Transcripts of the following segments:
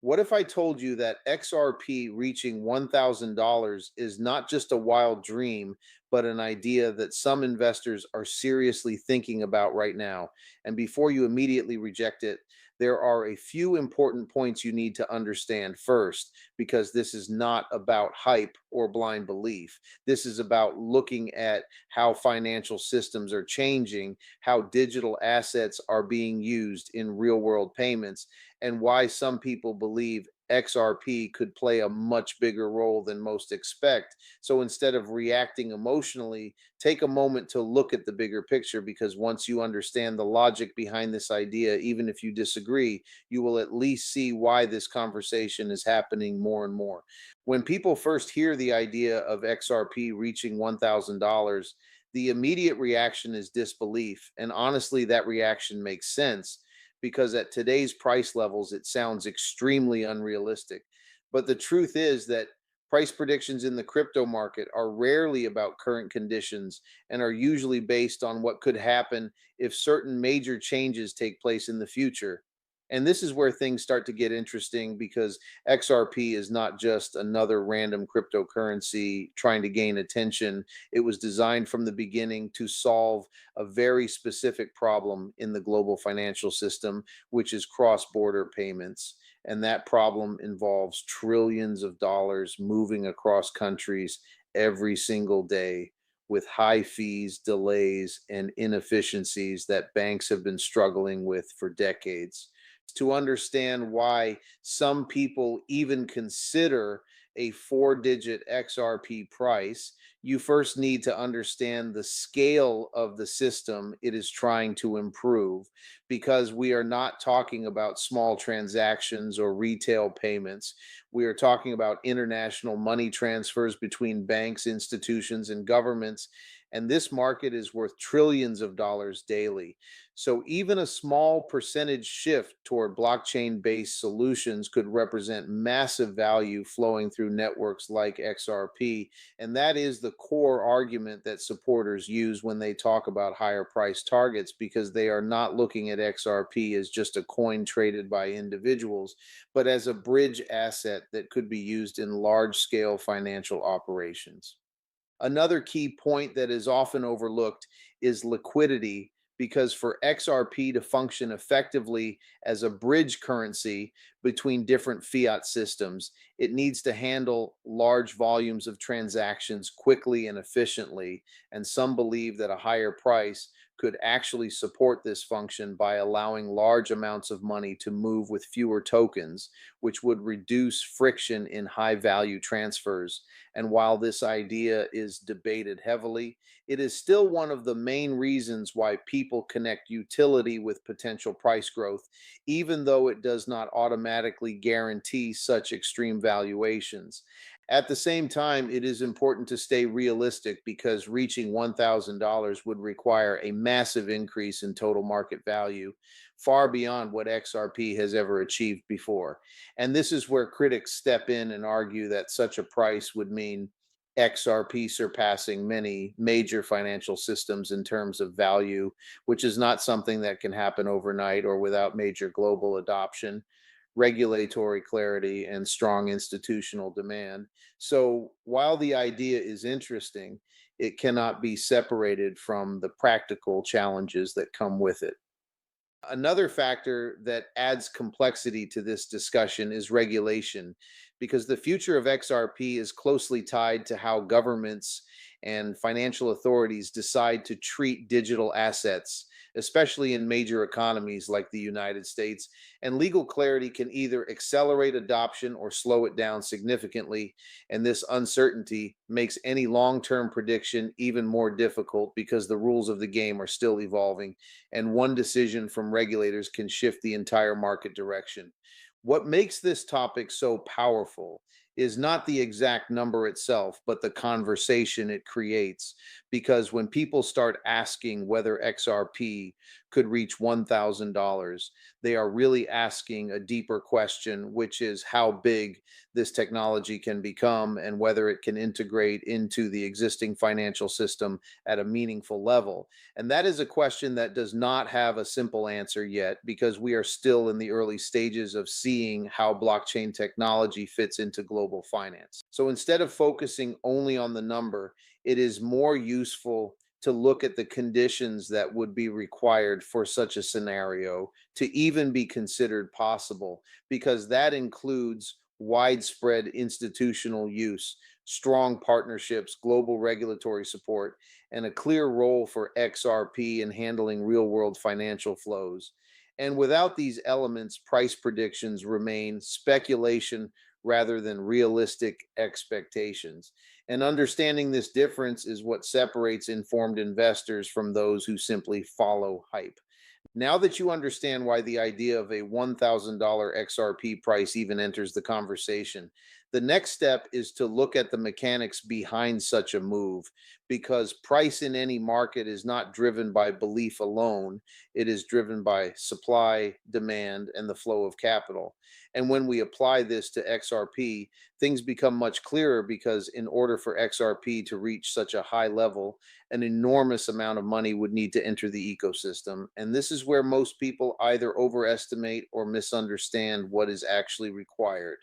What if I told you that XRP reaching $1,000 is not just a wild dream, but an idea that some investors are seriously thinking about right now? And before you immediately reject it, there are a few important points you need to understand first, because this is not about hype or blind belief. This is about looking at how financial systems are changing, how digital assets are being used in real world payments, and why some people believe XRP could play a much bigger role than most expect. So instead of reacting emotionally, take a moment to look at the bigger picture, because once you understand the logic behind this idea, even if you disagree, you will at least see why this conversation is happening more and more. When people first hear the idea of XRP reaching $1,000, the immediate reaction is disbelief. And honestly, that reaction makes sense because at today's price levels, it sounds extremely unrealistic. But the truth is that price predictions in the crypto market are rarely about current conditions and are usually based on what could happen if certain major changes take place in the future. And this is where things start to get interesting, because XRP is not just another random cryptocurrency trying to gain attention. It was designed from the beginning to solve a very specific problem in the global financial system, which is cross border payments. And that problem involves trillions of dollars moving across countries every single day, with high fees, delays, and inefficiencies that banks have been struggling with for decades. To understand why some people even consider a four-digit XRP price, you first need to understand the scale of the system it is trying to improve, because we are not talking about small transactions or retail payments. We are talking about international money transfers between banks, institutions, and governments. And this market is worth trillions of dollars daily. So even a small percentage shift toward blockchain based solutions could represent massive value flowing through networks like XRP. And that is the core argument that supporters use when they talk about higher price targets, because they are not looking at XRP as just a coin traded by individuals, but as a bridge asset that could be used in large scale financial operations. Another key point that is often overlooked is liquidity, because for XRP to function effectively as a bridge currency between different fiat systems, it needs to handle large volumes of transactions quickly and efficiently. And some believe that a higher price could actually support this function by allowing large amounts of money to move with fewer tokens, which would reduce friction in high value transfers. And while this idea is debated heavily, it is still one of the main reasons why people connect utility with potential price growth, even though it does not automatically guarantee such extreme valuations. At the same time, it is important to stay realistic, because reaching $1,000 would require a massive increase in total market value, far beyond what XRP has ever achieved before. And this is where critics step in and argue that such a price would mean XRP surpassing many major financial systems in terms of value, which is not something that can happen overnight or without major global adoption, regulatory clarity, and strong institutional demand. So while the idea is interesting, it cannot be separated from the practical challenges that come with it. Another factor that adds complexity to this discussion is regulation, because the future of XRP is closely tied to how governments and financial authorities decide to treat digital assets, especially in major economies like the United States. And legal clarity can either accelerate adoption or slow it down significantly. And this uncertainty makes any long term prediction even more difficult, because the rules of the game are still evolving, and one decision from regulators can shift the entire market direction. What makes this topic so powerful is not the exact number itself, but the conversation it creates. Because when people start asking whether XRP could reach $1,000. They are really asking a deeper question, which is how big this technology can become and whether it can integrate into the existing financial system at a meaningful level. And that is a question that does not have a simple answer yet because we are still in the early stages of seeing how blockchain technology fits into global finance. So instead of focusing only on the number, it is more useful to look at the conditions that would be required for such a scenario to even be considered possible, because that includes widespread institutional use, strong partnerships, global regulatory support, and a clear role for XRP in handling real world financial flows. And without these elements, price predictions remain speculation rather than realistic expectations. And understanding this difference is what separates informed investors from those who simply follow hype. Now that you understand why the idea of a $1,000 XRP price even enters the conversation, the next step is to look at the mechanics behind such a move, because price in any market is not driven by belief alone. It is driven by supply, demand, and the flow of capital. And when we apply this to XRP, things become much clearer because in order for XRP to reach such a high level, an enormous amount of money would need to enter the ecosystem. And this is where most people either overestimate or misunderstand what is actually required.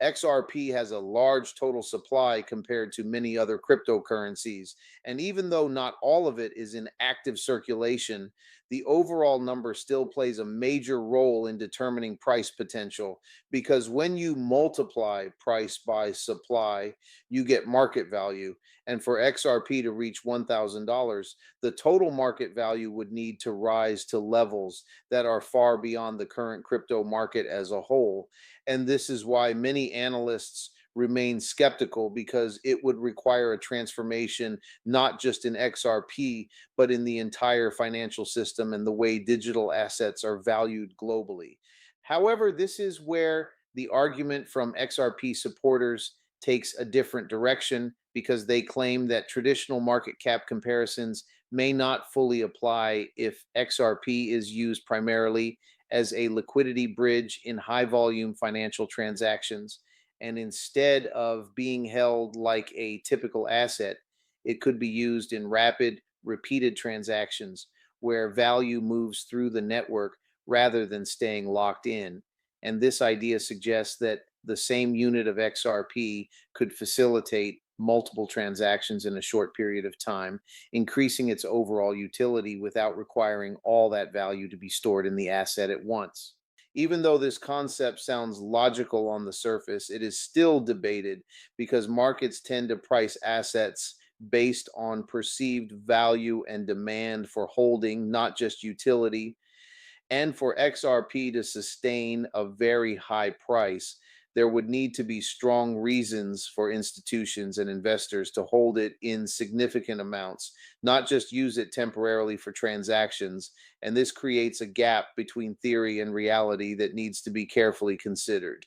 XRP has a large total supply compared to many other cryptocurrencies. And even though not all of it is in active circulation, the overall number still plays a major role in determining price potential, because when you multiply price by supply, you get market value. And for XRP to reach $1,000, the total market value would need to rise to levels that are far beyond the current crypto market as a whole. And this is why many analysts remain skeptical, because it would require a transformation not just in XRP, but in the entire financial system and the way digital assets are valued globally. However, this is where the argument from XRP supporters takes a different direction, because they claim that traditional market cap comparisons may not fully apply if XRP is used primarily as a liquidity bridge in high volume financial transactions. And instead of being held like a typical asset, it could be used in rapid, repeated transactions where value moves through the network rather than staying locked in. And this idea suggests that the same unit of XRP could facilitate multiple transactions in a short period of time, increasing its overall utility without requiring all that value to be stored in the asset at once. Even though this concept sounds logical on the surface, it is still debated, because markets tend to price assets based on perceived value and demand for holding, not just utility. And for XRP to sustain a very high price, there would need to be strong reasons for institutions and investors to hold it in significant amounts, not just use it temporarily for transactions. And this creates a gap between theory and reality that needs to be carefully considered.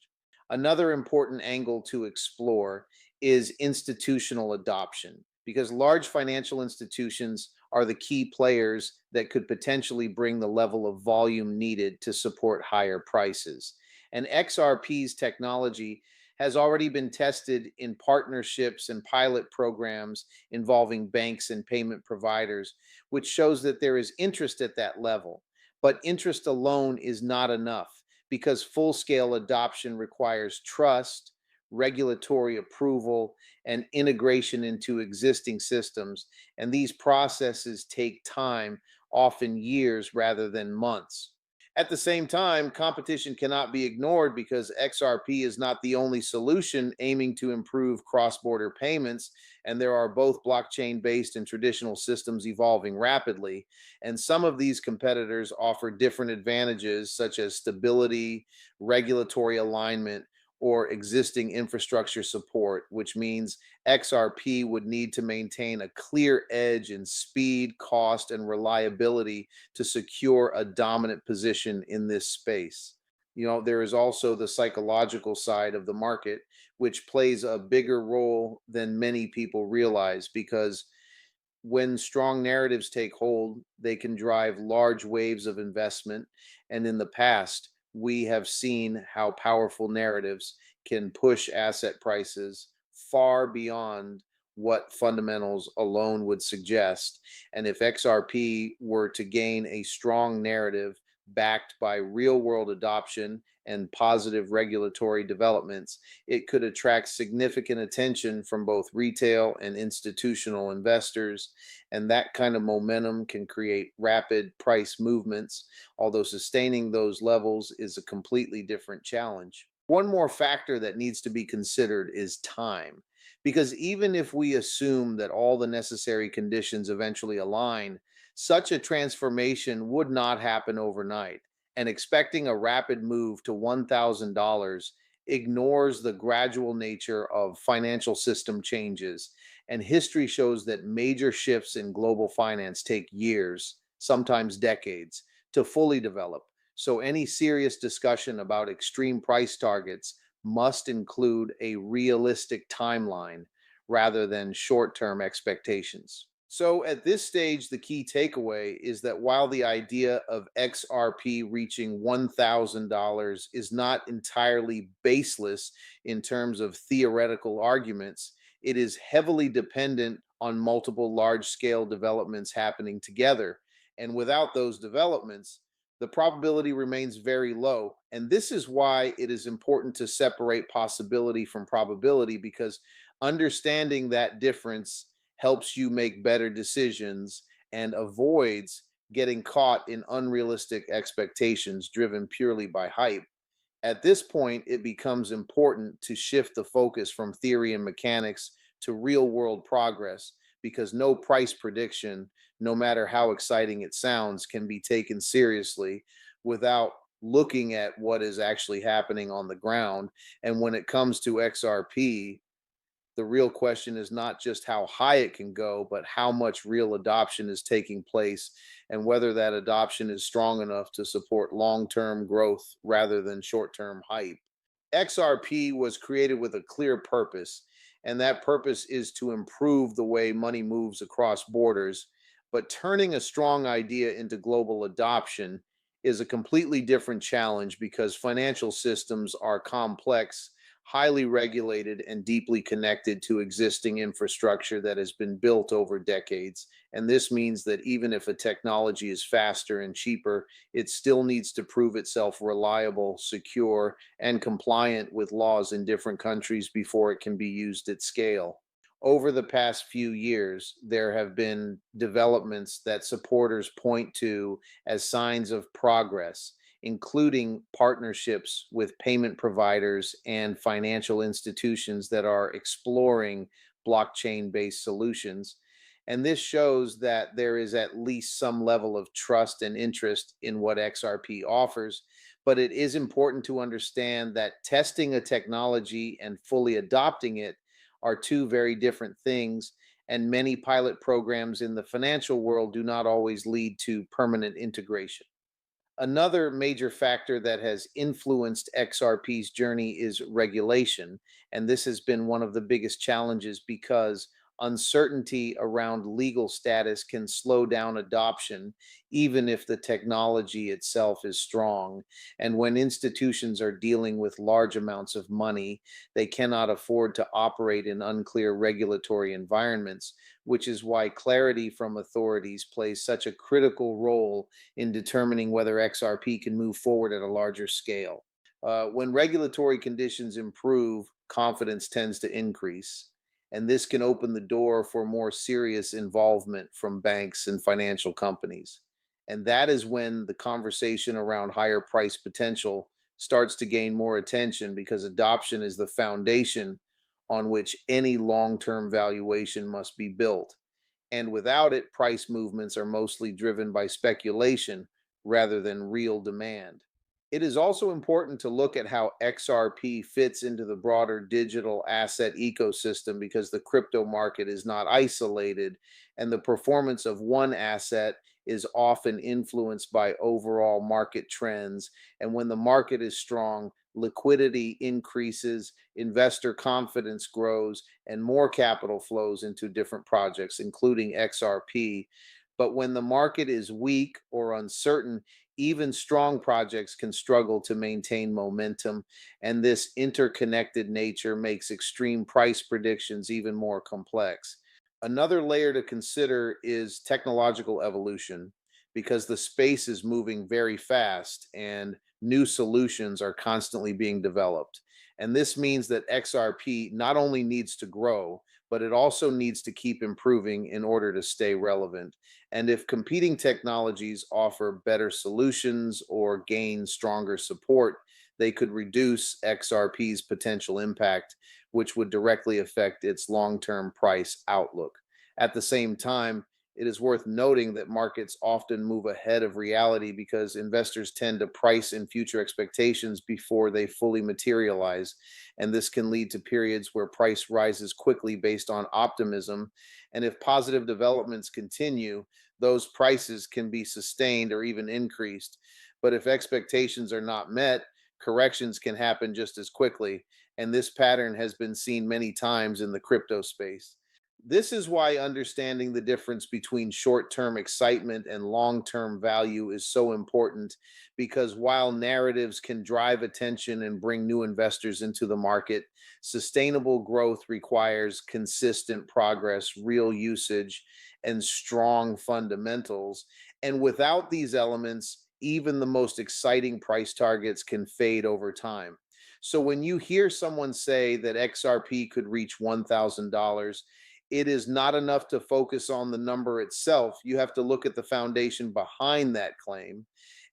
Another important angle to explore is institutional adoption, because large financial institutions are the key players that could potentially bring the level of volume needed to support higher prices. And XRP's technology has already been tested in partnerships and pilot programs involving banks and payment providers, which shows that there is interest at that level. But interest alone is not enough, because full scale adoption requires trust, regulatory approval, and integration into existing systems. And these processes take time, often years rather than months. At the same time, competition cannot be ignored, because XRP is not the only solution aiming to improve cross border payments. And there are both blockchain based and traditional systems evolving rapidly. And some of these competitors offer different advantages, such as stability, regulatory alignment, or existing infrastructure support, which means XRP would need to maintain a clear edge in speed, cost, and reliability to secure a dominant position in this space. There is also the psychological side of the market, which plays a bigger role than many people realize, because When strong narratives take hold, they can drive large waves of investment. And in the past, we have seen how powerful narratives can push asset prices far beyond what fundamentals alone would suggest. And if XRP were to gain a strong narrative backed by real world adoption and positive regulatory developments, it could attract significant attention from both retail and institutional investors. And that kind of momentum can create rapid price movements, although sustaining those levels is a completely different challenge. One more factor that needs to be considered is time. Because even if we assume that all the necessary conditions eventually align, such a transformation would not happen overnight. And expecting a rapid move to $1,000 ignores the gradual nature of financial system changes. And history shows that major shifts in global finance take years, sometimes decades, to fully develop. So, any serious discussion about extreme price targets must include a realistic timeline rather than short term expectations. So, at this stage, the key takeaway is that while the idea of XRP reaching $1,000 is not entirely baseless in terms of theoretical arguments, it is heavily dependent on multiple large scale developments happening together. And without those developments, the probability remains very low. And this is why it is important to separate possibility from probability, because understanding that difference helps you make better decisions and avoids getting caught in unrealistic expectations driven purely by hype. At this point, it becomes important to shift the focus from theory and mechanics to real world progress, because no price prediction, no matter how exciting it sounds, can be taken seriously without looking at what is actually happening on the ground. And when it comes to XRP, the real question is not just how high it can go, but how much real adoption is taking place and whether that adoption is strong enough to support long term growth rather than short term hype. XRP was created with a clear purpose, and that purpose is to improve the way money moves across borders. But turning a strong idea into global adoption is a completely different challenge, because financial systems are complex, highly regulated, and deeply connected to existing infrastructure that has been built over decades. And this means that even if a technology is faster and cheaper, it still needs to prove itself reliable, secure, and compliant with laws in different countries before it can be used at scale. Over the past few years, there have been developments that supporters point to as signs of progress, including partnerships with payment providers and financial institutions that are exploring blockchain based solutions. And this shows that there is at least some level of trust and interest in what XRP offers. But it is important to understand that testing a technology and fully adopting it are two very different things. And many pilot programs in the financial world do not always lead to permanent integration. Another major factor that has influenced XRP's journey is regulation. And this has been one of the biggest challenges, because uncertainty around legal status can slow down adoption, even if the technology itself is strong. And when institutions are dealing with large amounts of money, they cannot afford to operate in unclear regulatory environments, which is why clarity from authorities plays such a critical role in determining whether XRP can move forward at a larger scale. When regulatory conditions improve, confidence tends to increase. And this can open the door for more serious involvement from banks and financial companies. And that is when the conversation around higher price potential starts to gain more attention, because adoption is the foundation on which any long term valuation must be built. And without it, price movements are mostly driven by speculation rather than real demand. It is also important to look at how XRP fits into the broader digital asset ecosystem, because the crypto market is not isolated, and the performance of one asset is often influenced by overall market trends. And when the market is strong, liquidity increases, investor confidence grows, and more capital flows into different projects, including XRP. But when the market is weak or uncertain, even strong projects can struggle to maintain momentum, and this interconnected nature makes extreme price predictions even more complex. Another layer to consider is technological evolution, because the space is moving very fast and new solutions are constantly being developed. And this means that XRP not only needs to grow, but it also needs to keep improving in order to stay relevant. And if competing technologies offer better solutions or gain stronger support, they could reduce XRP's potential impact, which would directly affect its long term price outlook. At the same time, it is worth noting that markets often move ahead of reality because investors tend to price in future expectations before they fully materialize. And this can lead to periods where price rises quickly based on optimism. And if positive developments continue, those prices can be sustained or even increased. But if expectations are not met, corrections can happen just as quickly. And this pattern has been seen many times in the crypto space. This is why understanding the difference between short term excitement and long term value is so important. Because while narratives can drive attention and bring new investors into the market, sustainable growth requires consistent progress, real usage, and strong fundamentals. And without these elements, even the most exciting price targets can fade over time. So when you hear someone say that XRP could reach $1,000, it is not enough to focus on the number itself. You have to look at the foundation behind that claim.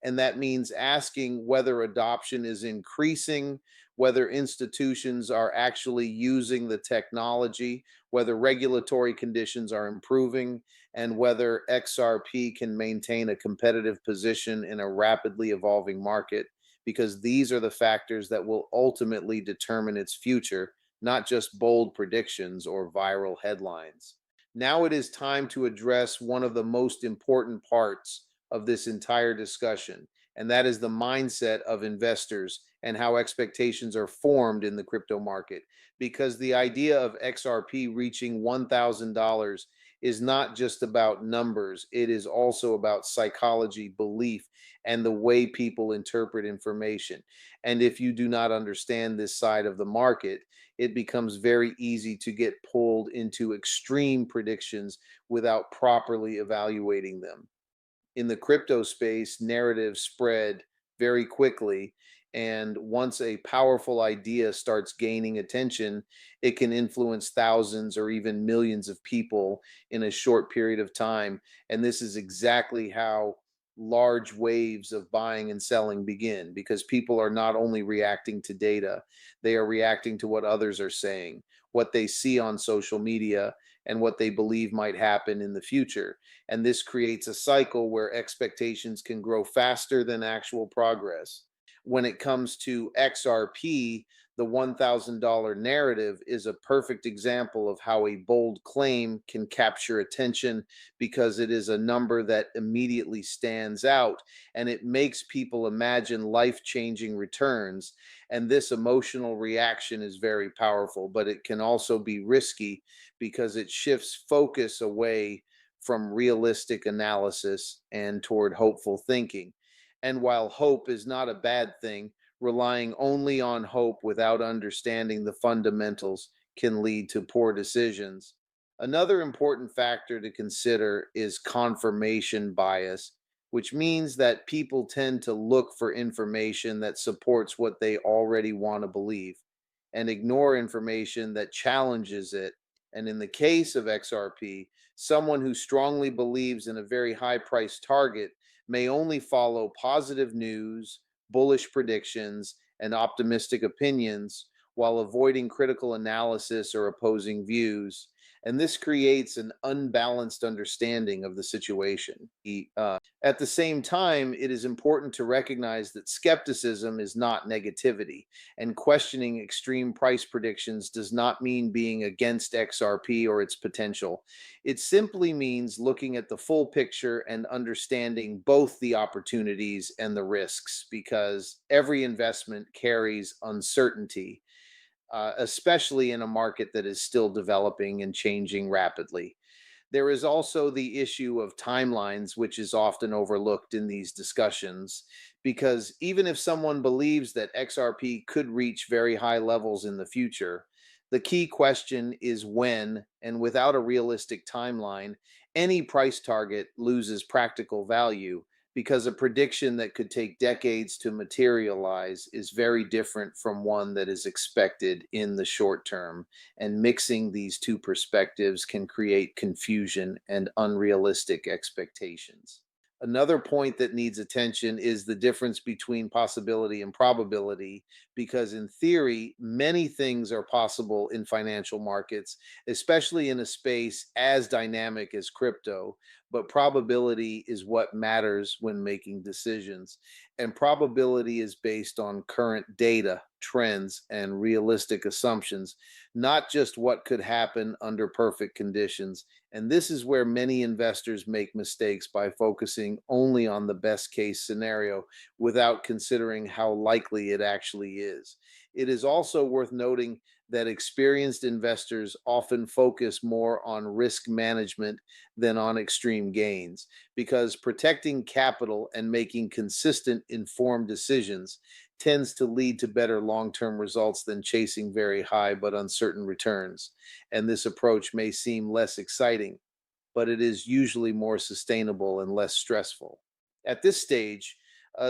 And that means asking whether adoption is increasing, whether institutions are actually using the technology, whether regulatory conditions are improving, and whether XRP can maintain a competitive position in a rapidly evolving market, because these are the factors that will ultimately determine its future, not just bold predictions or viral headlines. Now it is time to address one of the most important parts of this entire discussion, and that is the mindset of investors and how expectations are formed in the crypto market. Because the idea of XRP reaching $1,000 is not just about numbers, it is also about psychology, belief, and the way people interpret information. And if you do not understand this side of the market, it becomes very easy to get pulled into extreme predictions without properly evaluating them. In the crypto space, narratives spread very quickly. And once a powerful idea starts gaining attention, it can influence thousands or even millions of people in a short period of time. And this is exactly how large waves of buying and selling begin, because people are not only reacting to data, they are reacting to what others are saying, what they see on social media, and what they believe might happen in the future. And this creates a cycle where expectations can grow faster than actual progress. When it comes to XRP, the $1,000 narrative is a perfect example of how a bold claim can capture attention, because it is a number that immediately stands out and it makes people imagine life changing returns. And this emotional reaction is very powerful, but it can also be risky because it shifts focus away from realistic analysis and toward hopeful thinking. And while hope is not a bad thing, relying only on hope without understanding the fundamentals can lead to poor decisions. Another important factor to consider is confirmation bias, which means that people tend to look for information that supports what they already want to believe and ignore information that challenges it. And in the case of XRP, someone who strongly believes in a very high price target may only follow positive news, bullish predictions, and optimistic opinions while avoiding critical analysis or opposing views. and this creates an unbalanced understanding of the situation. At the same time, it is important to recognize that skepticism is not negativity, and questioning extreme price predictions does not mean being against XRP or its potential. It simply means looking at the full picture and understanding both the opportunities and the risks, because every investment carries uncertainty, especially in a market that is still developing and changing rapidly. There is also the issue of timelines, which is often overlooked in these discussions, because even if someone believes that XRP could reach very high levels in the future, the key question is when, and without a realistic timeline, any price target loses practical value, because a prediction that could take decades to materialize is very different from one that is expected in the short term, and mixing these two perspectives can create confusion and unrealistic expectations. Another point that needs attention is the difference between possibility and probability, because in theory, many things are possible in financial markets, especially in a space as dynamic as crypto. But probability is what matters when making decisions. And probability is based on current data, trends, and realistic assumptions, not just what could happen under perfect conditions. And this is where many investors make mistakes by focusing only on the best case scenario without considering how likely it actually is. It is also worth noting that experienced investors often focus more on risk management than on extreme gains, because protecting capital and making consistent, informed decisions tends to lead to better long term results than chasing very high but uncertain returns. And this approach may seem less exciting, but it is usually more sustainable and less stressful. At this stage,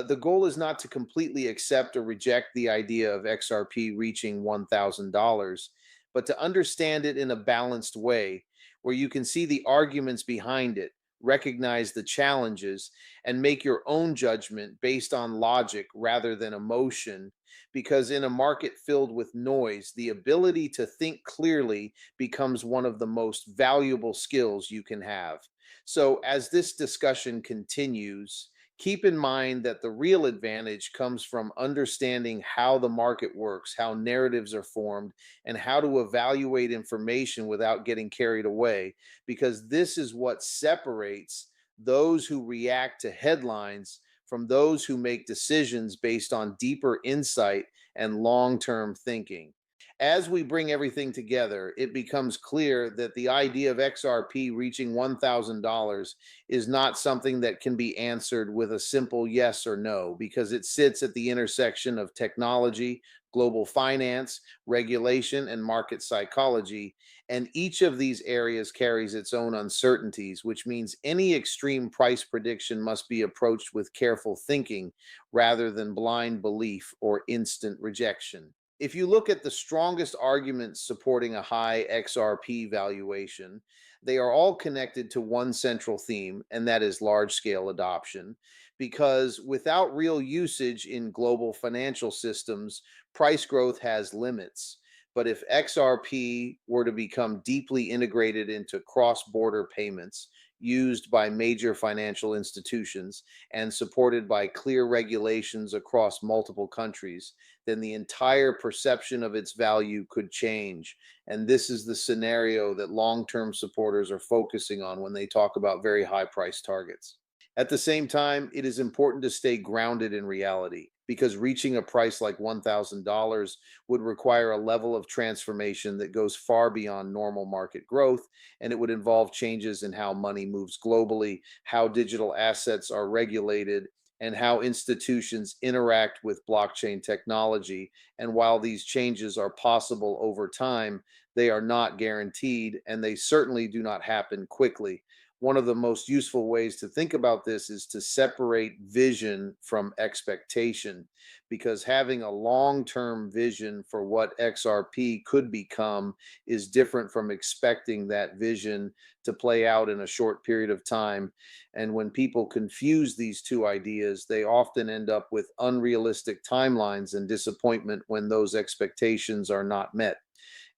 the goal is not to completely accept or reject the idea of XRP reaching $1,000, but to understand it in a balanced way where you can see the arguments behind it, recognize the challenges, and make your own judgment based on logic rather than emotion. Because in a market filled with noise, the ability to think clearly becomes one of the most valuable skills you can have. So, as this discussion continues, keep in mind that the real advantage comes from understanding how the market works, how narratives are formed, and how to evaluate information without getting carried away, because this is what separates those who react to headlines from those who make decisions based on deeper insight and long term thinking. As we bring everything together, it becomes clear that the idea of XRP reaching $1,000 is not something that can be answered with a simple yes or no, because it sits at the intersection of technology, global finance, regulation, and market psychology. And each of these areas carries its own uncertainties, which means any extreme price prediction must be approached with careful thinking rather than blind belief or instant rejection. If you look at the strongest arguments supporting a high XRP valuation, they are all connected to one central theme, and that is large scale adoption. Because without real usage in global financial systems, price growth has limits. But if XRP were to become deeply integrated into cross border payments, used by major financial institutions, and supported by clear regulations across multiple countries, then the entire perception of its value could change. And this is the scenario that long term supporters are focusing on when they talk about very high price targets. At the same time, it is important to stay grounded in reality, because reaching a price like $1,000 would require a level of transformation that goes far beyond normal market growth, and it would involve changes in how money moves globally, how digital assets are regulated, and how institutions interact with blockchain technology. And while these changes are possible over time, they are not guaranteed, and they certainly do not happen quickly. One of the most useful ways to think about this is to separate vision from expectation, because having a long term vision for what XRP could become is different from expecting that vision to play out in a short period of time. And when people confuse these two ideas, they often end up with unrealistic timelines and disappointment when those expectations are not met.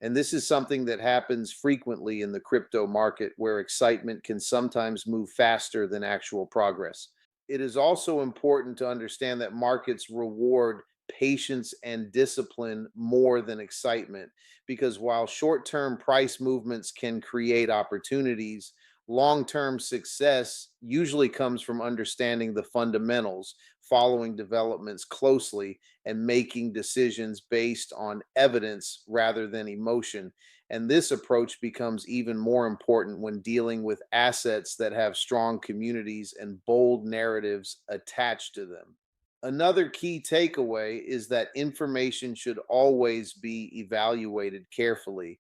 And this is something that happens frequently in the crypto market where excitement can sometimes move faster than actual progress. It is also important to understand that markets reward patience and discipline more than excitement, because while short term price movements can create opportunities, long term success usually comes from understanding the fundamentals, following developments closely, and making decisions based on evidence rather than emotion. And this approach becomes even more important when dealing with assets that have strong communities and bold narratives attached to them. Another key takeaway is that information should always be evaluated carefully,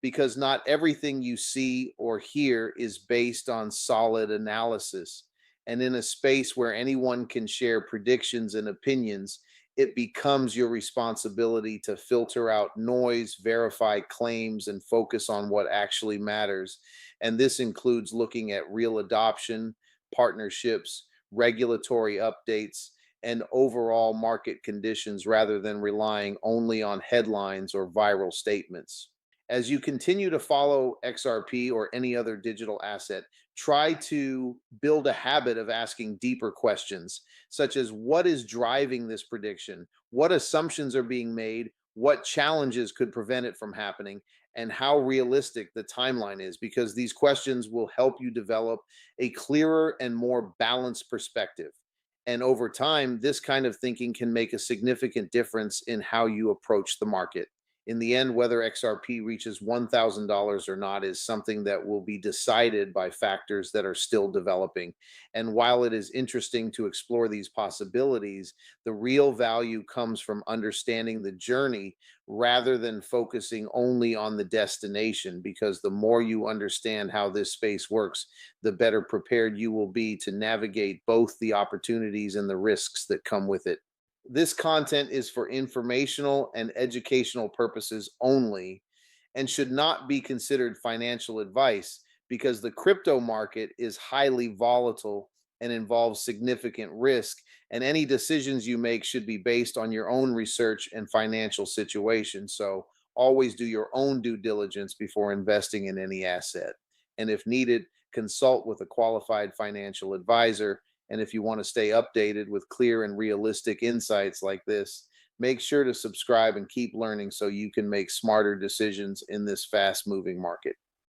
because not everything you see or hear is based on solid analysis. And in a space where anyone can share predictions and opinions, it becomes your responsibility to filter out noise, verify claims, and focus on what actually matters. And this includes looking at real adoption, partnerships, regulatory updates, and overall market conditions rather than relying only on headlines or viral statements. As you continue to follow XRP or any other digital asset, try to build a habit of asking deeper questions, such as what is driving this prediction? What assumptions are being made? What challenges could prevent it from happening? And how realistic the timeline is, because these questions will help you develop a clearer and more balanced perspective. And over time, this kind of thinking can make a significant difference in how you approach the market. In the end, whether XRP reaches $1,000 or not is something that will be decided by factors that are still developing. And while it is interesting to explore these possibilities, the real value comes from understanding the journey rather than focusing only on the destination. Because the more you understand how this space works, the better prepared you will be to navigate both the opportunities and the risks that come with it. This content is for informational and educational purposes only and should not be considered financial advice, because the crypto market is highly volatile and involves significant risk, and any decisions you make should be based on your own research and financial situation. So always do your own due diligence before investing in any asset. And if needed, consult with a qualified financial advisor. And if you want to stay updated with clear and realistic insights like this, make sure to subscribe and keep learning so you can make smarter decisions in this fast moving market.